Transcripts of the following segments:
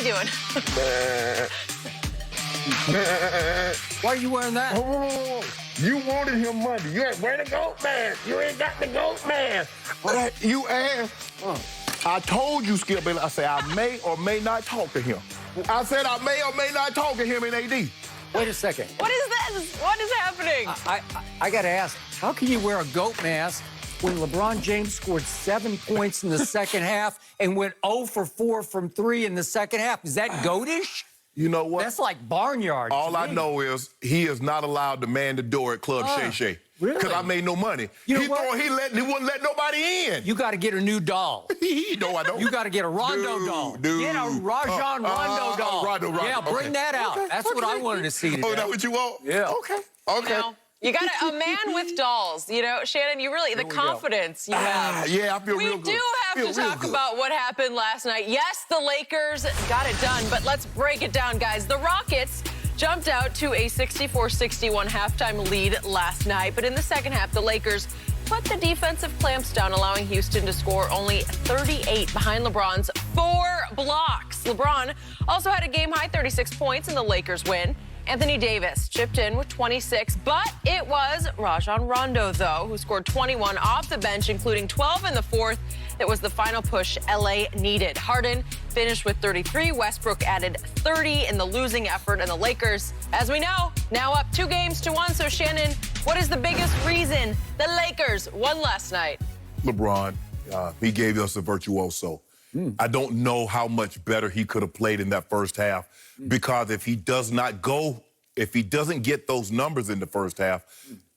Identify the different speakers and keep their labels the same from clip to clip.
Speaker 1: doing?
Speaker 2: Why are you wearing that?
Speaker 3: Oh, you wanted him Monday. You ain't wearing the goat mask. You ain't got the goat mask. You asked. I told you, Skip Bayless, I said I may or may not talk to him. I said I may or may not talk to him in AD.
Speaker 2: Wait a second.
Speaker 1: What is this? What is happening?
Speaker 2: I got to ask, how can you wear a goat mask when LeBron James scored 7 points in the second half and went 0 for 4 from 3 in the second half? Is that goatish?
Speaker 3: You know what?
Speaker 2: That's like barnyard.
Speaker 3: All I know is he is not allowed to man the door at Club Shay Shay.
Speaker 2: Really?
Speaker 3: Because I made no money.
Speaker 2: You know
Speaker 3: he
Speaker 2: what?
Speaker 3: He wouldn't let nobody in.
Speaker 2: You got to get a new doll.
Speaker 3: No, I don't.
Speaker 2: You got to get a Rondo doll. Get a Rajon Rondo doll.
Speaker 3: Rondo.
Speaker 2: Yeah, bring that out.
Speaker 3: Okay,
Speaker 2: That's what I wanted to see today.
Speaker 3: Oh, is that what you want?
Speaker 2: Yeah.
Speaker 3: Okay.
Speaker 1: You got a man with dolls. You know, Shannon, you really, the confidence you have.
Speaker 3: Yeah, I feel real good.
Speaker 1: We do have to talk about what happened last night. Yes, the Lakers got it done, but let's break it down, guys. The Rockets jumped out to a 64-61 halftime lead last night, but in the second half, the Lakers put the defensive clamps down, allowing Houston to score only 38 behind LeBron's 4 blocks. LeBron also had a game-high 36 points in the Lakers win. Anthony Davis chipped in with 26, but it was Rajon Rondo, though, who scored 21 off the bench, including 12 in the fourth. That was the final push LA needed. Harden finished with 33. Westbrook added 30 in the losing effort, and the Lakers, as we know, now up 2-1. So, Shannon, what is the biggest reason the Lakers won last night?
Speaker 3: LeBron, he gave us a virtuoso. I don't know how much better he could have played in that first half, because if he doesn't get those numbers in the first half,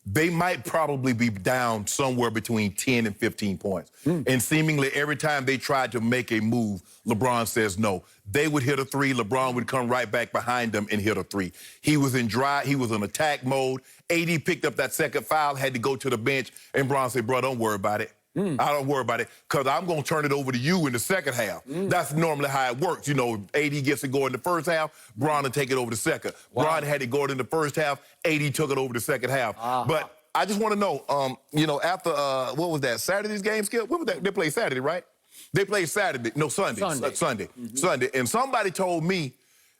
Speaker 3: they might probably be down somewhere between 10 and 15 points. And seemingly every time they tried to make a move, LeBron says no. They would hit a three, LeBron would come right back behind them and hit a three. He was in attack mode. AD picked up that second foul, had to go to the bench, and LeBron said, bro, don't worry about it. I don't worry about it, because I'm going to turn it over to you in the second half. That's normally how it works. You know, AD gets to go in the first half, Bron will take it over the second. Bron had to go in the first half, AD took it over the second half. But I just want to know, you know, after, what was that, Saturday's game, Skip? What was that? They played Saturday, right? They played Saturday. No, Sunday. Sunday. And somebody told me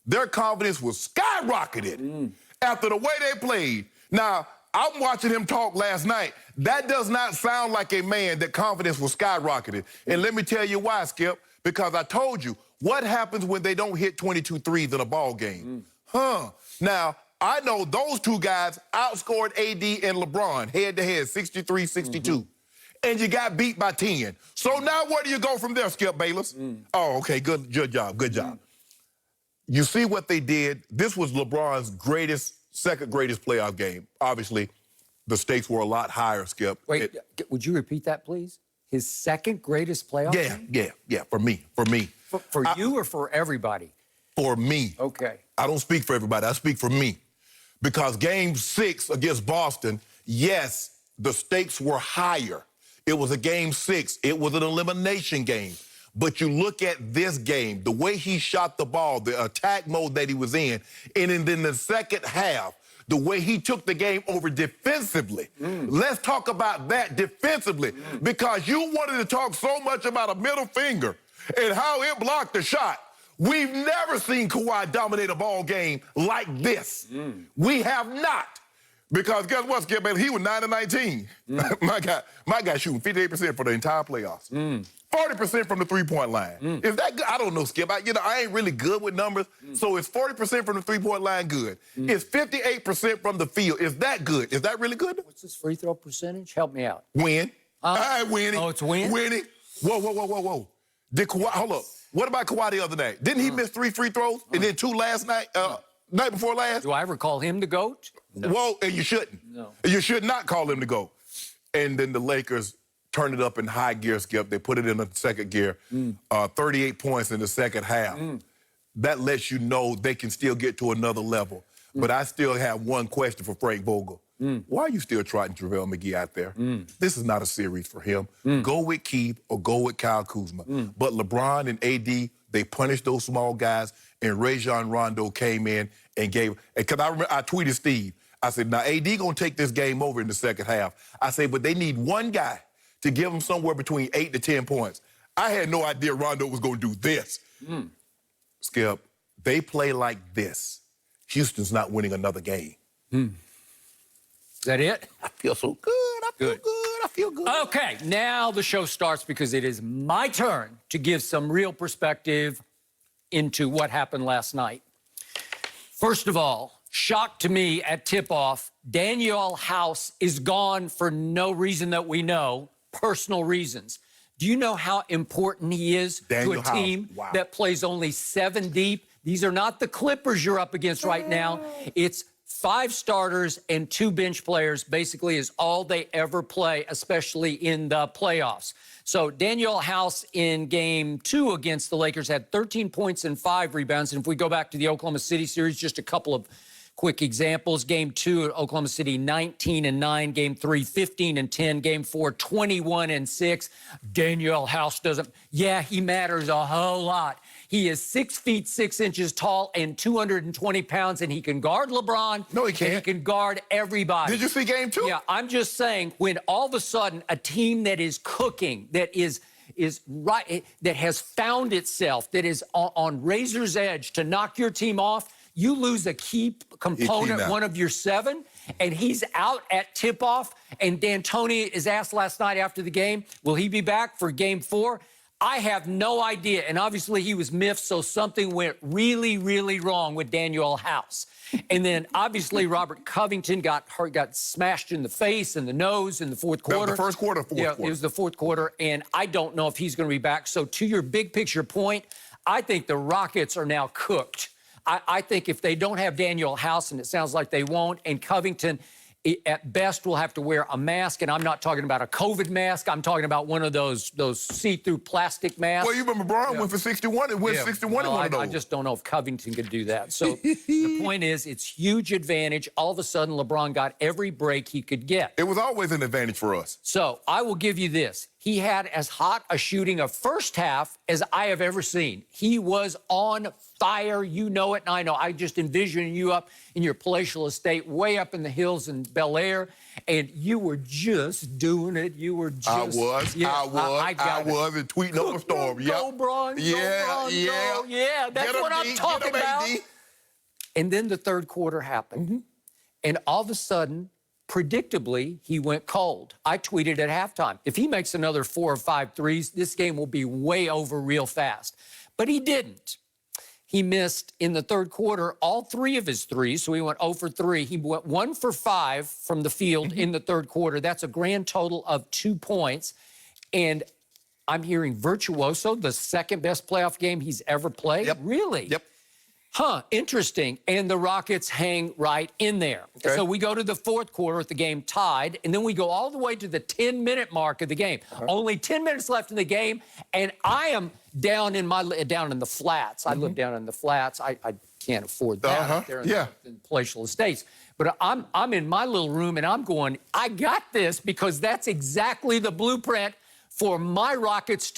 Speaker 3: their confidence was skyrocketed after the way they played. Now, I'm watching him talk last night. That does not sound like a man that confidence was skyrocketed. And let me tell you why, Skip. Because I told you, what happens when they don't hit 22 threes in a ball game? Now, I know those two guys outscored AD and LeBron head-to-head, 63-62. And you got beat by 10. So now where do you go from there, Skip Bayless? Oh, okay, good job. You see what they did? This was LeBron's second greatest playoff game. Obviously, the stakes were a lot higher, Skip.
Speaker 2: Wait, would you repeat that, please? His second greatest playoff game?
Speaker 3: Yeah, for me.
Speaker 2: For you or for everybody?
Speaker 3: For me.
Speaker 2: Okay.
Speaker 3: I don't speak for everybody, I speak for me. Because game 6 against Boston, yes, the stakes were higher. It was a game 6, it was an elimination game. But you look at this game, the way he shot the ball, the attack mode that he was in, and then the second half, the way he took the game over defensively. Let's talk about that defensively, because you wanted to talk so much about a middle finger and how it blocked the shot. We've never seen Kawhi dominate a ball game like this. We have not. Because guess what, Skip Bayless? He was 9 of 19. My guy shooting 58% for the entire playoffs. 40% from the three-point line. Is that good? I don't know, Skip. I ain't really good with numbers, so it's 40% from the three-point line good. It's 58% from the field. Is that good? Is that really good?
Speaker 2: What's his free throw percentage? Help me out.
Speaker 3: Win. Winning.
Speaker 2: Oh, it's win?
Speaker 3: Winning. Whoa. Did Kawhi, hold up. What about Kawhi the other night? Didn't he miss 3 free throws and then 2 last night, night before last?
Speaker 2: Do I ever call him the GOAT?
Speaker 3: No. Whoa, and you shouldn't.
Speaker 2: No.
Speaker 3: You should not call him the GOAT. And then the Lakers turned it up in high gear, Skip. They put it in the second gear. 38 points in the second half. That lets you know they can still get to another level. But I still have one question for Frank Vogel. Why are you still trotting JaVale McGee out there? This is not a series for him. Go with Keith or go with Kyle Kuzma. But LeBron and AD, they punished those small guys, and Rajon Rondo came in and gave. Because I remember I tweeted Steve. I said, now AD gonna take this game over in the second half. I said, but they need one guy to give them somewhere between 8 to 10 points. I had no idea Rondo was gonna do this. Skip, they play like this, Houston's not winning another game.
Speaker 2: Is that it?
Speaker 3: I feel so good. I feel good. I feel good.
Speaker 2: Okay, now the show starts because it is my turn to give some real perspective into what happened last night. First of all, shock to me at tip-off, Daniel House is gone for no reason that we know, personal reasons. Do you know how important he is to a team that plays only 7 deep? These are not the Clippers you're up against right now. It's 5 starters and 2 bench players basically is all they ever play, especially in the playoffs. So Daniel House in Game 2 against the Lakers had 13 points and 5 rebounds. And if we go back to the Oklahoma City series, just a couple of quick examples. Game 2 at Oklahoma City, 19 and 9. Game 3, 15 and 10. Game 4, 21 and 6. Daniel House doesn't, he matters a whole lot. He is 6 feet 6 inches tall and 220 pounds, and he can guard LeBron.
Speaker 3: No, he can't.
Speaker 2: And he can guard everybody.
Speaker 3: Did you see Game 2?
Speaker 2: Yeah, I'm just saying, when all of a sudden a team that is cooking, that is right, that has found itself, that is on razor's edge to knock your team off, you lose a key component, one of your 7, and he's out at tip-off. And D'Antoni is asked last night after the game, will he be back for Game 4? I have no idea. And obviously he was miffed, so something went really, really wrong with Daniel House. And then obviously Robert Covington got hurt, got smashed in the face and the nose in the fourth quarter.
Speaker 3: The first quarter, fourth quarter.
Speaker 2: It was the fourth quarter, and I don't know if he's going to be back. So to your big picture point, I think the Rockets are now cooked. I think if they don't have Daniel House, and it sounds like they won't, and Covington at best will have to wear a mask, and I'm not talking about a COVID mask. I'm talking about one of those see-through plastic masks.
Speaker 3: Well, you remember LeBron went for 61. It went 61 in one of those.
Speaker 2: I just don't know if Covington could do that. So the point is, it's huge advantage. All of a sudden, LeBron got every break he could get.
Speaker 3: It was always an advantage for us.
Speaker 2: So I will give you this. He had as hot a shooting of first half as I have ever seen. He was on fire. You know it, and I know. I just envision you up in your palatial estate way up in the hills in Bel Air, and you were just doing it. You were just...
Speaker 3: I was, and tweeting up a storm.
Speaker 2: Go, Bron. Yeah, that's what I'm talking about. And then the third quarter happened. And all of a sudden, predictably, he went cold. I tweeted at halftime, if he makes another 4 or 5 threes, this game will be way over real fast. But he didn't. He missed in the third quarter all 3 of his threes, so he went 0 for 3. He went 1 for 5 from the field in the third quarter. That's a grand total of 2 points. And I'm hearing virtuoso, the second best playoff game he's ever played.
Speaker 3: Yep.
Speaker 2: Really?
Speaker 3: Yep.
Speaker 2: Huh, interesting. And the Rockets hang right in there.
Speaker 3: Okay.
Speaker 2: So we go to the fourth quarter with the game tied, and then we go all the way to the 10-minute mark of the game. Only 10 minutes left in the game, and I am down in the flats. I live down in the flats. I can't afford that up there in the palatial estates. But I'm in my little room, and I'm going, I got this, because that's exactly the blueprint for my Rockets to